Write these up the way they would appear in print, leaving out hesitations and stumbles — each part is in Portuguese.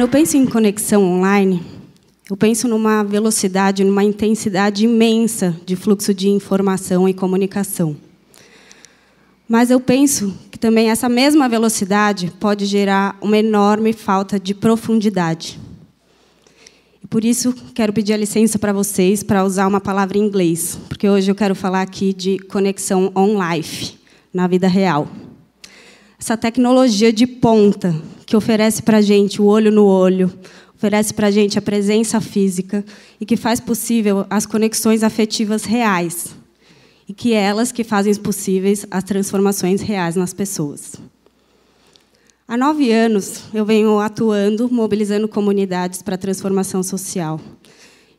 Quando eu penso em conexão online, eu penso numa velocidade, numa intensidade imensa de fluxo de informação e comunicação. Mas eu penso que também essa mesma velocidade pode gerar uma enorme falta de profundidade. E por isso, quero pedir a licença para vocês para usar uma palavra em inglês, porque hoje eu quero falar aqui de conexão on-life, na vida real. Essa tecnologia de ponta que oferece para a gente o olho no olho, oferece para a gente a presença física e que faz possível as conexões afetivas reais. E que é elas que fazem possíveis as transformações reais nas pessoas. Há 9 anos, eu venho atuando, mobilizando comunidades para a transformação social.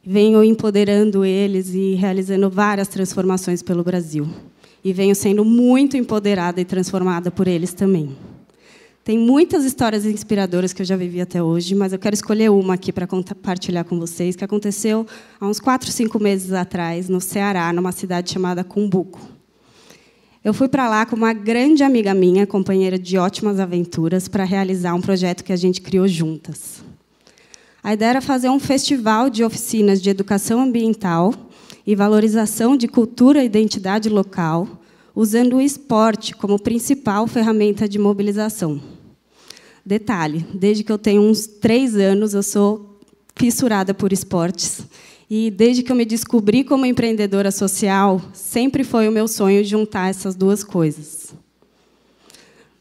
Venho empoderando eles e realizando várias transformações pelo Brasil. E venho sendo muito empoderada e transformada por eles também. Tem muitas histórias inspiradoras que eu já vivi até hoje, mas eu quero escolher uma aqui para compartilhar com vocês, que aconteceu há uns 4, 5 meses atrás, no Ceará, numa cidade chamada Cumbuco. Eu fui para lá com uma grande amiga minha, companheira de ótimas aventuras, para realizar um projeto que a gente criou juntas. A ideia era fazer um festival de oficinas de educação ambiental e valorização de cultura e identidade local, usando o esporte como principal ferramenta de mobilização. Detalhe, desde que eu tenho uns 3 anos, eu sou fissurada por esportes. E, desde que eu me descobri como empreendedora social, sempre foi o meu sonho juntar essas duas coisas.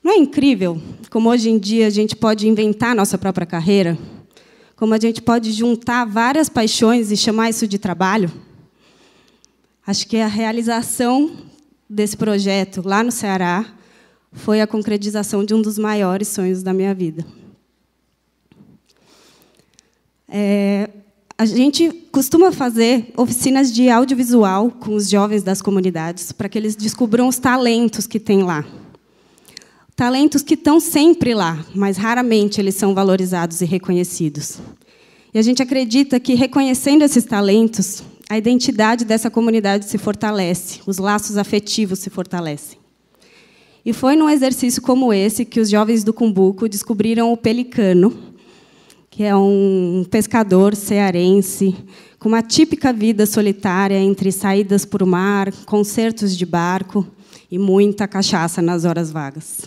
Não é incrível como, hoje em dia, a gente pode inventar nossa própria carreira? Como a gente pode juntar várias paixões e chamar isso de trabalho? Acho que a realização desse projeto, lá no Ceará, foi a concretização de um dos maiores sonhos da minha vida. A gente costuma fazer oficinas de audiovisual com os jovens das comunidades, para que eles descubram os talentos que tem lá. Talentos que estão sempre lá, mas raramente eles são valorizados e reconhecidos. E a gente acredita que, reconhecendo esses talentos, a identidade dessa comunidade se fortalece, os laços afetivos se fortalecem. E foi num exercício como esse que os jovens do Cumbuco descobriram o Pelicano, que é um pescador cearense, com uma típica vida solitária entre saídas para o mar, concertos de barco e muita cachaça nas horas vagas.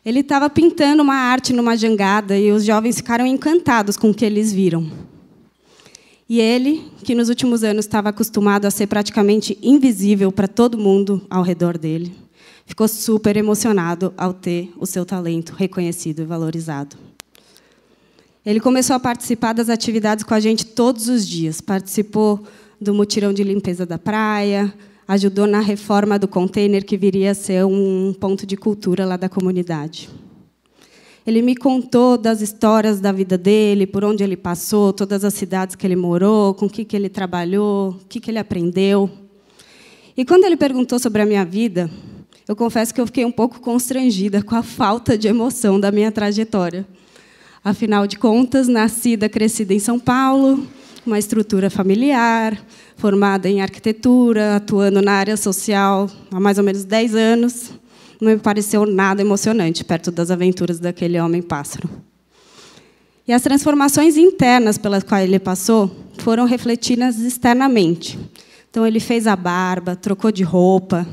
Ele estava pintando uma arte numa jangada e os jovens ficaram encantados com o que eles viram. E ele, que nos últimos anos estava acostumado a ser praticamente invisível para todo mundo ao redor dele, ficou super emocionado ao ter o seu talento reconhecido e valorizado. Ele começou a participar das atividades com a gente todos os dias. Participou do mutirão de limpeza da praia, ajudou na reforma do container, que viria a ser um ponto de cultura lá da comunidade. Ele me contou das histórias da vida dele, por onde ele passou, todas as cidades que ele morou, com o que ele trabalhou, o que ele aprendeu. E, quando ele perguntou sobre a minha vida, eu confesso que eu fiquei um pouco constrangida com a falta de emoção da minha trajetória. Afinal de contas, nascida, crescida em São Paulo, uma estrutura familiar, formada em arquitetura, atuando na área social há mais ou menos 10 anos, não me pareceu nada emocionante perto das aventuras daquele homem-pássaro. E as transformações internas pelas quais ele passou foram refletidas externamente. Então, ele fez a barba, trocou de roupa.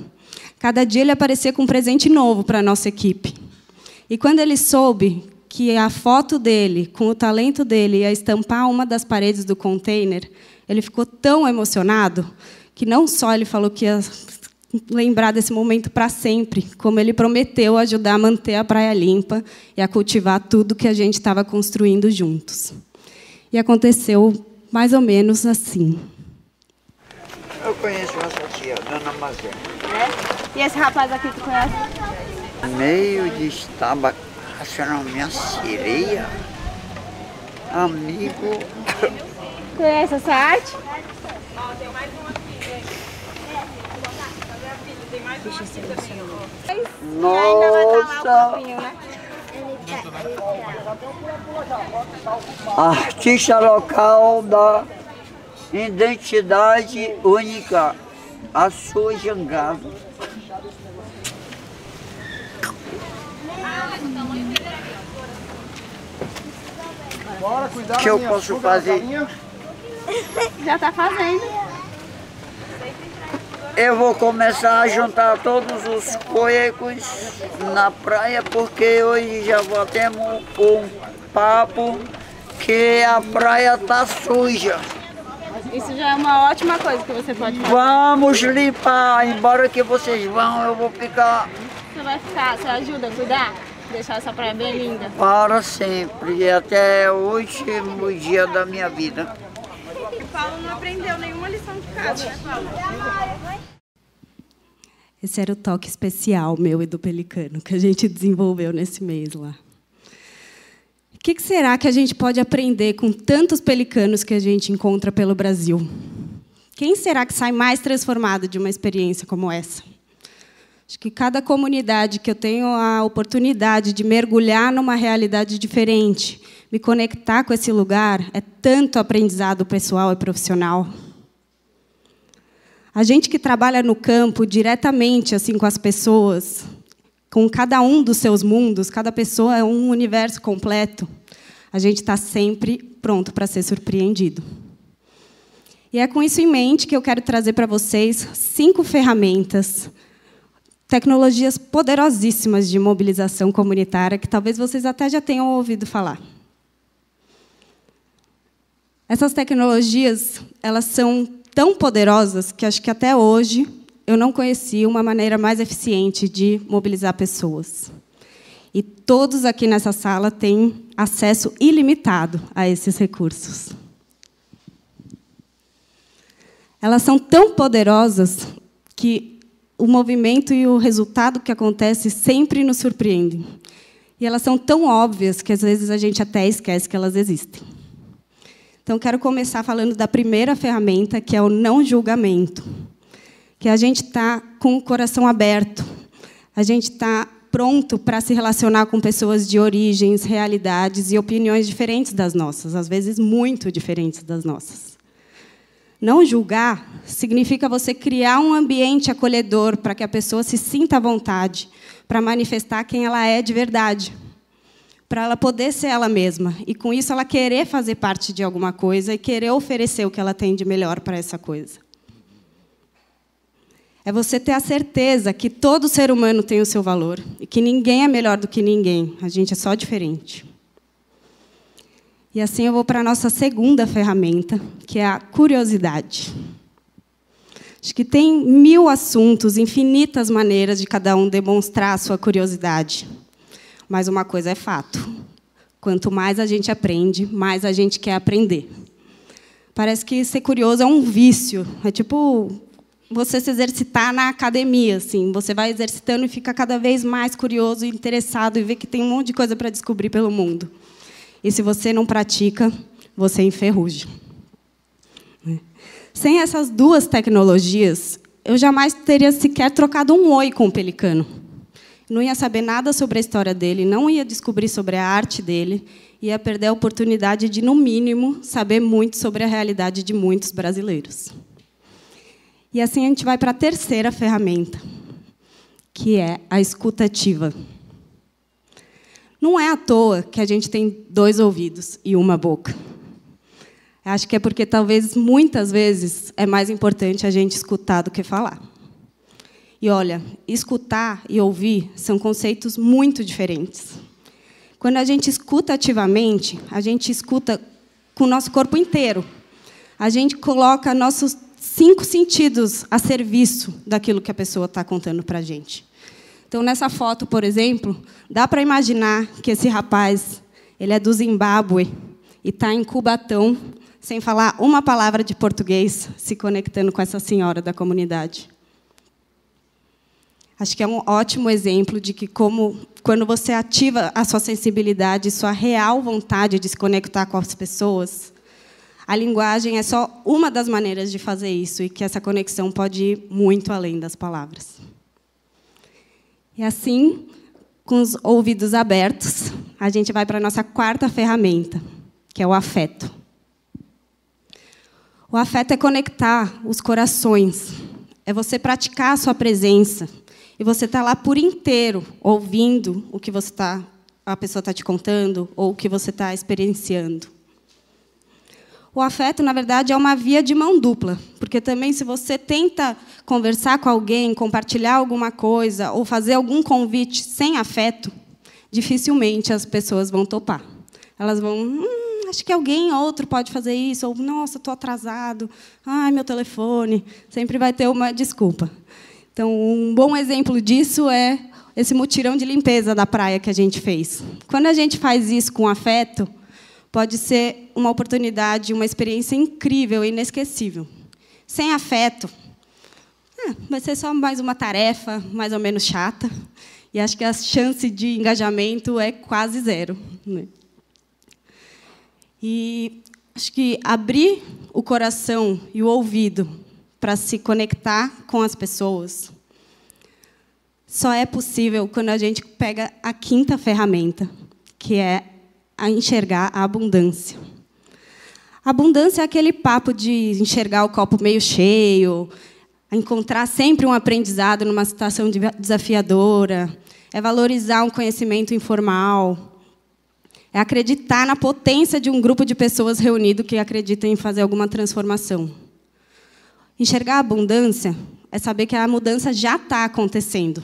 Cada dia ele aparecia com um presente novo para a nossa equipe. E, quando ele soube que a foto dele, com o talento dele, ia estampar uma das paredes do container, ele ficou tão emocionado que não só ele falou que ia lembrar desse momento para sempre, como ele prometeu ajudar a manter a praia limpa e a cultivar tudo que a gente estava construindo juntos. E aconteceu mais ou menos assim. Eu conheço essa tia, Dona Mazé. É? E esse rapaz aqui, tu conhece? Meio de estaba, achando minha sereia, amigo. Conhece essa arte? Nossa! Artista local da identidade única, a sua jangada. que eu posso fazer? Já tá fazendo. Eu vou começar a juntar todos os cuecos na praia, porque hoje já vou ter um papo que a praia tá suja. Isso já é uma ótima coisa que você pode fazer. Vamos limpar, embora que vocês vão, eu vou ficar Você vai ficar, você ajuda a cuidar? Deixar essa praia bem linda. para sempre, até o último dia da minha vida. O Paulo não aprendeu nenhuma lição de casa, né, Paulo? Esse era o toque especial meu e do Pelicano, que a gente desenvolveu nesse mês lá. O que será que a gente pode aprender com tantos pelicanos que a gente encontra pelo Brasil? Quem será que sai mais transformado de uma experiência como essa? Acho que cada comunidade que eu tenho a oportunidade de mergulhar numa realidade diferente, me conectar com esse lugar, é tanto aprendizado pessoal e profissional. A gente que trabalha no campo diretamente assim com as pessoas, com cada um dos seus mundos, cada pessoa é um universo completo, a gente está sempre pronto para ser surpreendido. E é com isso em mente que eu quero trazer para vocês 5 ferramentas, tecnologias poderosíssimas de mobilização comunitária, que talvez vocês até já tenham ouvido falar. Essas tecnologias, elas são tão poderosas que acho que até hoje eu não conheci uma maneira mais eficiente de mobilizar pessoas. E todos aqui nessa sala têm acesso ilimitado a esses recursos. Elas são tão poderosas que o movimento e o resultado que acontece sempre nos surpreendem. E elas são tão óbvias que, às vezes, a gente até esquece que elas existem. Então, quero começar falando da primeira ferramenta, que é o não julgamento. Que a gente está com o coração aberto, a gente está pronto para se relacionar com pessoas de origens, realidades e opiniões diferentes das nossas, às vezes muito diferentes das nossas. Não julgar significa você criar um ambiente acolhedor para que a pessoa se sinta à vontade, para manifestar quem ela é de verdade, para ela poder ser ela mesma, e, com isso, ela querer fazer parte de alguma coisa e querer oferecer o que ela tem de melhor para essa coisa. É você ter a certeza que todo ser humano tem o seu valor e que ninguém é melhor do que ninguém, a gente é só diferente. E assim eu vou para a nossa segunda ferramenta, que é a curiosidade. Acho que tem 1000 assuntos, infinitas maneiras de cada um demonstrar a sua curiosidade. Mas uma coisa é fato. Quanto mais a gente aprende, mais a gente quer aprender. Parece que ser curioso é um vício. É tipo você se exercitar na academia. Assim. Você vai exercitando e fica cada vez mais curioso e interessado e vê que tem um monte de coisa para descobrir pelo mundo. E, se você não pratica, você enferruja. Sem essas 2 tecnologias, eu jamais teria sequer trocado um oi com o Pelicano. Não ia saber nada sobre a história dele, não ia descobrir sobre a arte dele, ia perder a oportunidade de, no mínimo, saber muito sobre a realidade de muitos brasileiros. E assim a gente vai para a terceira ferramenta, que é a escuta ativa. Não é à toa que a gente tem 2 ouvidos e uma boca. Acho que é porque, talvez, muitas vezes, é mais importante a gente escutar do que falar. E, olha, escutar e ouvir são conceitos muito diferentes. Quando a gente escuta ativamente, a gente escuta com o nosso corpo inteiro. A gente coloca nossos 5 sentidos a serviço daquilo que a pessoa está contando para a gente. Então, nessa foto, por exemplo, dá para imaginar que esse rapaz ele é do Zimbábue e está em Cubatão, sem falar uma palavra de português, se conectando com essa senhora da comunidade. Acho que é um ótimo exemplo de que, quando você ativa a sua sensibilidade, sua real vontade de se conectar com as pessoas, a linguagem é só uma das maneiras de fazer isso, e que essa conexão pode ir muito além das palavras. E assim, com os ouvidos abertos, a gente vai para a nossa 4ª ferramenta, que é o afeto. O afeto é conectar os corações, é você praticar a sua presença, e você está lá por inteiro, ouvindo o que você está a pessoa está te contando ou o que você está experienciando. O afeto, na verdade, é uma via de mão dupla, porque também, se você tenta conversar com alguém, compartilhar alguma coisa ou fazer algum convite sem afeto, dificilmente as pessoas vão topar. Elas vão, acho que alguém outro pode fazer isso, ou, nossa, estou atrasado, ai, meu telefone, sempre vai ter uma desculpa. Então, um bom exemplo disso é esse mutirão de limpeza da praia que a gente fez. Quando a gente faz isso com afeto, pode ser uma oportunidade, uma experiência incrível e inesquecível. Sem afeto, vai ser só mais uma tarefa, mais ou menos chata, e acho que a chance de engajamento é quase zero, né? E acho que abrir o coração e o ouvido para se conectar com as pessoas só é possível quando a gente pega a quinta ferramenta, que é a enxergar a abundância. A abundância é aquele papo de enxergar o copo meio cheio, encontrar sempre um aprendizado numa situação desafiadora, é valorizar um conhecimento informal, é acreditar na potência de um grupo de pessoas reunido que acreditam em fazer alguma transformação. Enxergar a abundância é saber que a mudança já está acontecendo.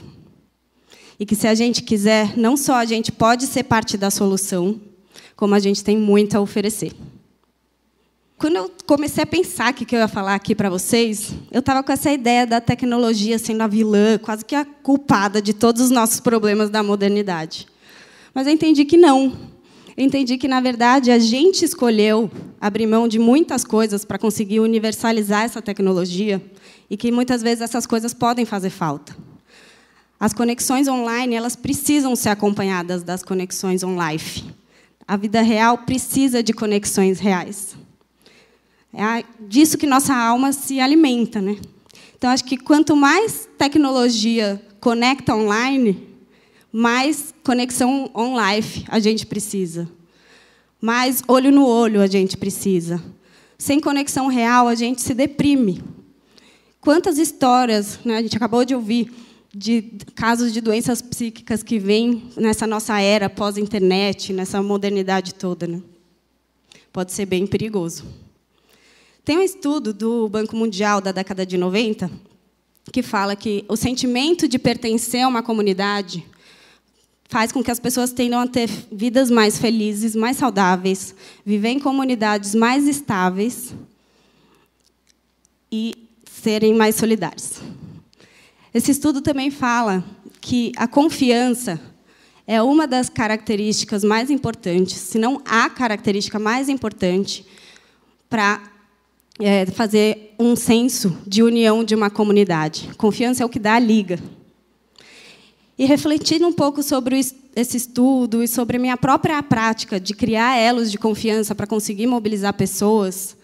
E que, se a gente quiser, não só a gente pode ser parte da solução, como a gente tem muito a oferecer. Quando eu comecei a pensar o que eu ia falar aqui para vocês, eu estava com essa ideia da tecnologia sendo a vilã, quase que a culpada de todos os nossos problemas da modernidade. Mas eu entendi que não. Eu entendi que, na verdade, a gente escolheu abrir mão de muitas coisas para conseguir universalizar essa tecnologia e que, muitas vezes, essas coisas podem fazer falta. As conexões online, elas precisam ser acompanhadas das conexões on-life. A vida real precisa de conexões reais. É disso que nossa alma se alimenta, né? Então, acho que quanto mais tecnologia conecta online, mais conexão on-life a gente precisa. Mais olho no olho a gente precisa. Sem conexão real, a gente se deprime. Quantas histórias, né, a gente acabou de ouvir, de casos de doenças psíquicas que vêm nessa nossa era pós-internet, nessa modernidade toda, né? Pode ser bem perigoso. Tem um estudo do Banco Mundial da década de 90 que fala que o sentimento de pertencer a uma comunidade faz com que as pessoas tendam a ter vidas mais felizes, mais saudáveis, viver em comunidades mais estáveis e serem mais solidários. Esse estudo também fala que a confiança é uma das características mais importantes, se não a característica mais importante, para fazer um senso de união de uma comunidade. Confiança é o que dá a liga. E, refletindo um pouco sobre esse estudo e sobre a minha própria prática de criar elos de confiança para conseguir mobilizar pessoas,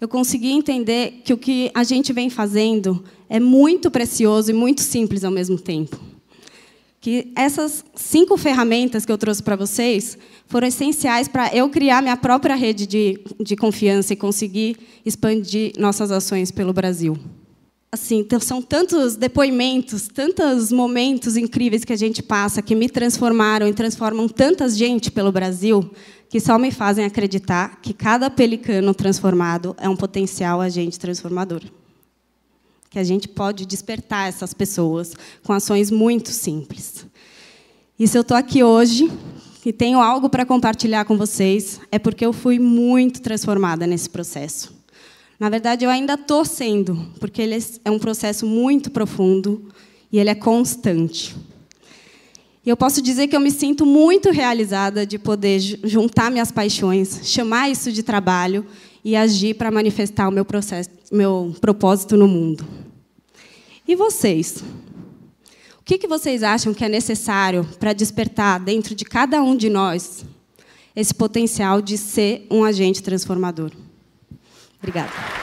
eu consegui entender que o que a gente vem fazendo é muito precioso e muito simples ao mesmo tempo. Que essas 5 ferramentas que eu trouxe para vocês foram essenciais para eu criar minha própria rede de confiança e conseguir expandir nossas ações pelo Brasil. Assim, então, são tantos depoimentos, tantos momentos incríveis que a gente passa, que me transformaram e transformam tanta gente pelo Brasil, que só me fazem acreditar que cada pelicano transformado é um potencial agente transformador. Que a gente pode despertar essas pessoas com ações muito simples. E se eu estou aqui hoje e tenho algo para compartilhar com vocês, é porque eu fui muito transformada nesse processo. Na verdade, eu ainda estou sendo, porque ele é um processo muito profundo e ele é constante. E eu posso dizer que eu me sinto muito realizada de poder juntar minhas paixões, chamar isso de trabalho e agir para manifestar o meu propósito no mundo. E vocês? O que vocês acham que é necessário para despertar dentro de cada um de nós esse potencial de ser um agente transformador? Obrigada.